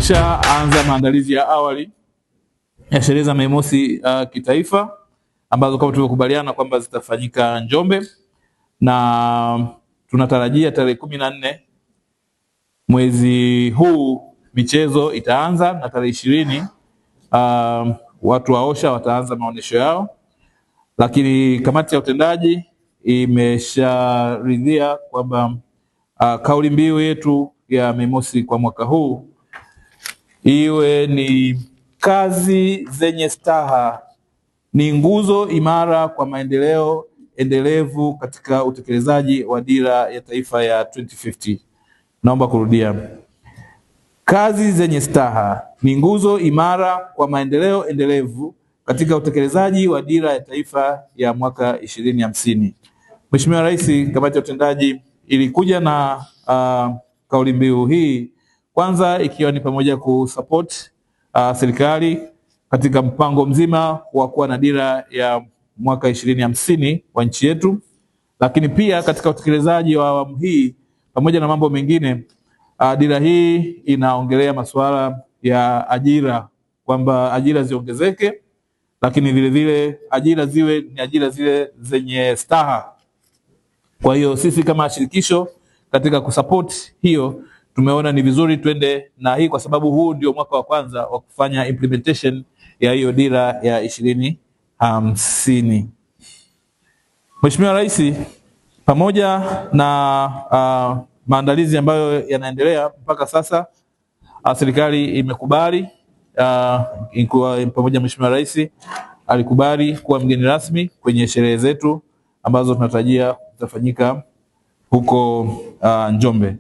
tumeshaanza maandalizi ya awali ya sherehe za Mei Mosi kitaifa ambazo kama tulivyokubaliana kwamba zitafanyika Njombe, na tunatarajia tarehe 14 mwezi huu michezo itaanza, na tarehe 20 watu wa OSHA wataanza maonesho yao. Lakini kamati ya utendaji imesharidhia kwamba kauli mbiu yetu ya Mei Mosi kwa mwaka huu iwe ni kazi zenye staha ni nguzo imara kwa maendeleo endelevu katika utekelezaji wa dira ya taifa ya 2050. Naomba kurudia. Kazi zenye staha ni nguzo imara kwa maendeleo endelevu katika utekelezaji wa dira ya taifa ya mwaka 2050. Mheshimiwa Rais, kamati ya utendaji ilikuja na kauli mbiu hii, kwanza ikiwa ni pamoja kusupport serikali katika mpango mzima wa kuwa na dira ya mwaka 2050 wa nchi yetu, lakini pia katika utekelezaji wa awamu hii pamoja na mambo mengine, dira hii inaongelea masuala ya ajira, kwamba ajira ziongezeke, lakini vile vile ajira ziwe ni ajira zile zenye staha. Kwa hiyo sisi kama shirikisho katika kusupport hiyo tumeona ni vizuri twende na hii, kwa sababu huu ndio mwaka wa kwanza wa kufanya implementation ya hiyo dira ya 2050. Mheshimiwa Rais, pamoja na maandalizi ambayo yanaendelea mpaka sasa, serikali imekubali pamoja Mheshimiwa Rais alikubali kuwa mgeni rasmi kwenye sherehe zetu ambazo tunatarajia zitafanyika huko Njombe.